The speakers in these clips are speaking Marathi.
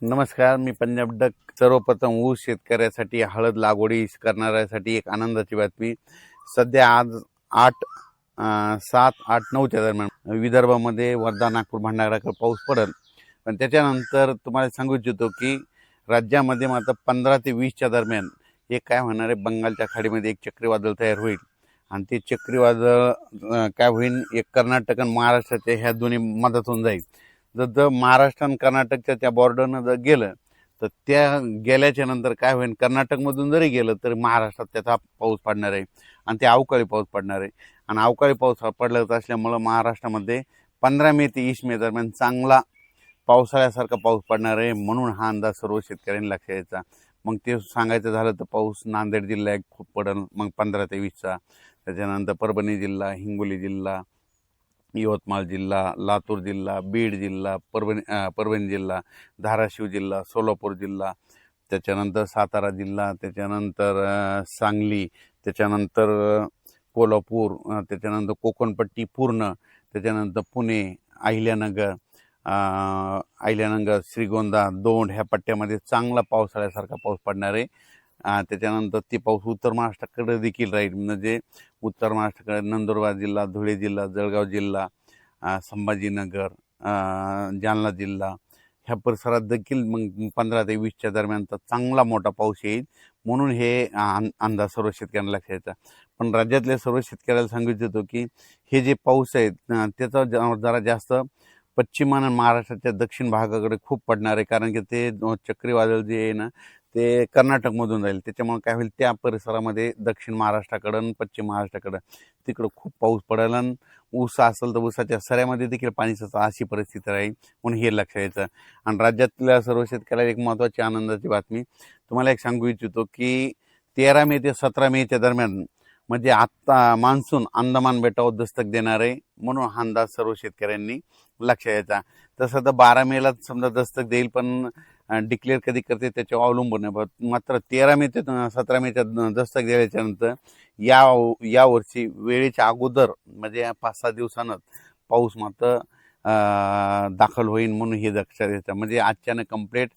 नमस्कार, मी पंजाब डक. सर्वप्रथम ऊस शेतकऱ्यासाठी हळद लागवडी करणाऱ्यासाठी एक आनंदाची बातमी. सध्या आज 7, 8, 9च्या दरम्यान विदर्भामध्ये वर्धा, नागपूर, भंडाराकडे पाऊस पडेल. पण त्याच्यानंतर तुम्हाला सांगू इच्छितो की राज्यामध्ये मात्र 15 ते 20च्या दरम्यान एक काय होणार आहे, बंगालच्या खाडीमध्ये एक चक्रीवादळ तयार होईल. आणि ते चक्रीवादळ काय होईल, एक कर्नाटक आणि महाराष्ट्राच्या ह्या दोन्ही मदतून जाईल. जर महाराष्ट्र आणि कर्नाटकच्या त्या बॉर्डरनं जर गेलं तर त्या गेल्याच्या नंतर काय होईल, कर्नाटकमधून जरी गेलं तरी महाराष्ट्रात त्याचा पाऊस पडणार आहे आणि ते अवकाळी पाऊस पडणार आहे. आणि अवकाळी पाऊस पडला असल्यामुळं महाराष्ट्रामध्ये 15 मे ते 20 मे दरम्यान चांगला पावसाळ्यासारखा पाऊस पडणार आहे. म्हणून हा अंदाज सर्व शेतकऱ्यांनी लक्षात घ्यायचा. मग ते सांगायचं झालं तर पाऊस नांदेड जिल्ह्यात खूप पडेल, मग 15 ते 20चा. त्याच्यानंतर परभणी जिल्हा, हिंगोली जिल्हा, यवतमाळ जिल्हा, लातूर जिल्हा, बीड जिल्हा, परभणी जिल्हा, धाराशिव जिल्हा, सोलापूर जिल्हा, त्याच्यानंतर सातारा जिल्हा, त्याच्यानंतर सांगली, त्याच्यानंतर कोल्हापूर, त्याच्यानंतर कोकणपट्टी पूर्ण, त्याच्यानंतर पुणे, अहिल्यानगर, श्रीगोंदा, दौंड ह्या पट्ट्यामध्ये चांगला पावसाळ्यासारखा पाऊस पडणार आहे. त्याच्यानंतर ते पाऊस उत्तर महाराष्ट्राकडे देखील राहील. म्हणजे उत्तर महाराष्ट्राकडे नंदुरबार जिल्हा, धुळे जिल्हा, जळगाव जिल्हा, संभाजीनगर, जालना जिल्हा ह्या परिसरात देखील मग 15 ते 20च्या दरम्यानचा चांगला मोठा पाऊस येईल. म्हणून हे अंदाज सर्व शेतकऱ्यांना लक्षात यायचा. पण राज्यातल्या सर्व शेतकऱ्याला सांगू इच्छितो की हे जे पाऊस आहे त्याचा जरा जास्त पश्चिम आणि महाराष्ट्राच्या दक्षिण भागाकडे खूप पडणार आहे. कारण की ते चक्रीवादळ जे आहे ना ते कर्नाटकमधून जाईल. त्याच्यामुळे काय होईल, त्या परिसरामध्ये दक्षिण महाराष्ट्राकडं आणि पश्चिम महाराष्ट्राकडं तिकडं खूप पाऊस पडेल. आणि ऊस असेल तर ऊसाच्या सऱ्यामध्ये देखील पाणीची अशी परिस्थिती राहील. म्हणून हे लक्षात यायचं. आणि राज्यातल्या सर्व शेतकऱ्याला एक महत्त्वाची आनंदाची बातमी तुम्हाला एक सांगू इच्छितो की 13 मे ते 17 मेच्या दरम्यान म्हणजे आत्ता मान्सून अंदमान बेटावर दस्तक देणार आहे. म्हणून हा अंदाज सर्व शेतकऱ्यांनी लक्षात यायचा. तसं तर 12 मेला समजा दस्तक देईल, पण डिक्लेअर कधी करते त्याच्यावर अवलंबून आहे. मात्र 13 मे ते 17 मेच्या दस्तक दिल्याच्या नंतर या वर्षी वेळेच्या अगोदर म्हणजे 5-6 दिवसानंच पाऊस मात्र दाखल होईल. म्हणून हे लक्षात यायचं. म्हणजे आजच्यानं कंप्लीट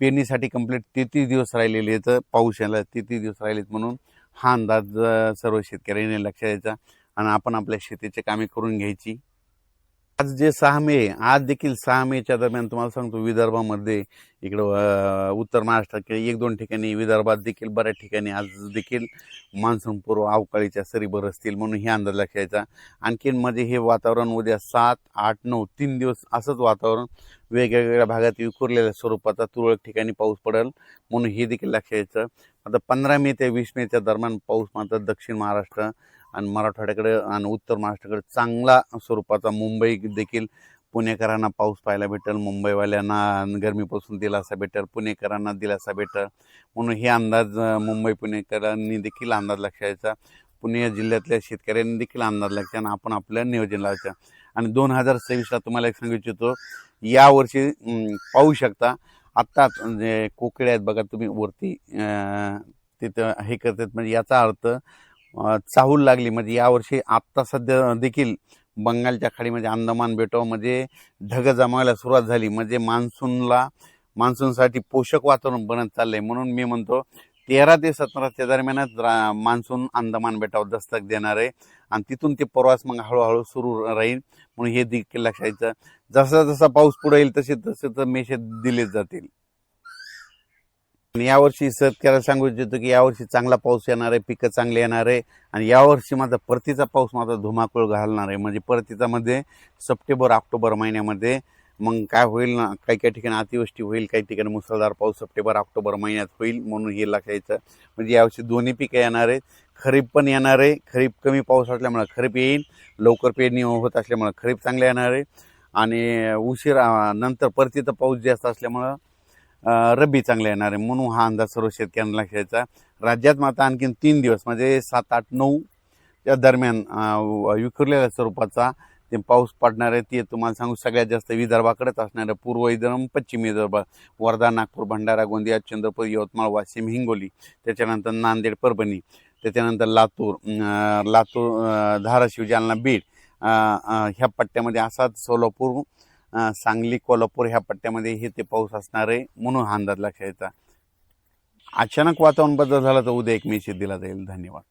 पेरणीसाठी कंप्लीट 33 दिवस राहिलेले आहेत, पाऊस यायला 33 दिवस राहिलेत. म्हणून हा अंदाज सर्व शेतकऱ्यांनी लक्षात यायचा आणि आपण आपल्या शेतीची कामे करून घ्यायची. आज जे 6 मे, आज देखील 6 मेच्या दरम्यान तुम्हाला सांगतो विदर्भामध्ये इकडं उत्तर महाराष्ट्रात 1-2 ठिकाणी, विदर्भात देखील बऱ्याच ठिकाणी आज देखील मान्सूनपूर्व अवकाळीच्या सरी बरसतील. म्हणून हे अंदाज लक्षात यायचा. आणखीन म्हणजे हे वातावरण उद्या 7, 8, 9 3 दिवस असंच वातावरण वेगवेगळ्या भागात विखुरलेल्या स्वरूपाचा तुरळक ठिकाणी पाऊस पडेल. म्हणून हे देखील लक्षात यायचं. आता 15 मे ते 20 मेच्या दरम्यान पाऊस मात्र दक्षिण महाराष्ट्र आणि मराठवाड्याकडे आणि उत्तर महाराष्ट्राकडे चांगला स्वरूपाचा, मुंबई देखील पुणेकरांना पाऊस पाहायला भेटेल, मुंबईवाल्यांना गरमीपासून दिलासा भेटेल, पुणेकरांना दिलासा भेटेल. म्हणून हे अंदाज मुंबई पुणेकरांनी देखील अंदाज लक्षात यायचा. पुणे जिल्ह्यातल्या शेतकऱ्यांनी देखील अंदाज लक्षात आणि आपण आपलं नियोजन लावायचं. आणि 2026ला तुम्हाला एक सांगू इच्छितो, यावर्षी पाहू शकता आत्ताच म्हणजे कोकिळे आहेत बघा तुम्ही वरती तिथं हे करतात. म्हणजे याचा अर्थ चाहूल लागली. म्हणजे यावर्षी आत्ता सध्या देखील बंगालच्या खाडीमध्ये अंदमान बेटामध्ये ढग जमायला सुरुवात झाली. म्हणजे मान्सूनसाठी पोषक वातावरण बनत चाललंय. म्हणून मी म्हणतो 13 ते 17च्या दरम्यानच मान्सून अंदमान बेटावर दस्तक देणार आहे आणि तिथून ते प्रवास मग हळूहळू सुरू राहील. म्हणून हे देखील लक्षात घ्यायचं. जसा जसा पाऊस पुढे येईल तसे मेसेज दिले जातील. यावर्षी शेतकऱ्याला सांगू इच्छितो की यावर्षी चांगला पाऊस येणार आहे, पिकं चांगले येणार आहे. आणि यावर्षी मात्र परतीचा पाऊस मात्र धुमाकूळ घालणार आहे. म्हणजे परतीचामध्ये सप्टेंबर-ऑक्टोबर महिन्यामध्ये मग काय होईल ना, काही ठिकाणी अतिवृष्टी होईल, काही ठिकाणी मुसळधार पाऊस सप्टेंबर-ऑक्टोबर महिन्यात होईल. म्हणून हे लक्षात यायचं. म्हणजे यावर्षी दोन्ही पिकं येणार आहेत. खरीप पण येणार आहे. खरीप कमी पाऊस असल्यामुळे खरीप येईल, लवकर पेरणी होत असल्यामुळे खरीप चांगले येणार आहे. आणि उशिरा नंतर परतीचा पाऊस जास्त असल्यामुळं रब्बी चांगला येणार आहे. म्हणून हा अंदाज सर्व शेतकऱ्यांना लक्षात यायचा. राज्यात मात्र आणखीन 3 दिवस म्हणजे 7, 8, 9च्या दरम्यान विखुरलेल्या स्वरूपाचा ते पाऊस पडणार आहे. ते तुम्हाला सांगू सगळ्यात जास्त विदर्भाकडेच असणार आहे. पूर्व विदर्भ, पश्चिम विदर्भ, वर्धा, नागपूर, भंडारा, गोंदिया, चंद्रपूर, यवतमाळ, वाशिम, हिंगोली, त्याच्यानंतर नांदेड, परभणी, त्याच्यानंतर लातूर, धाराशिव, जालना, बीड ह्या पट्ट्यामध्ये असाच सोलापूर, सांगली कोल्हापूर ह्या पट्ट्यामध्ये हे ते पाऊस असणार आहे, म्हणून हा अंदाज लक्षात येतात. अचानक वातावरण बदल झाला तर उद्या एक मेसेज दिला जाईल. धन्यवाद.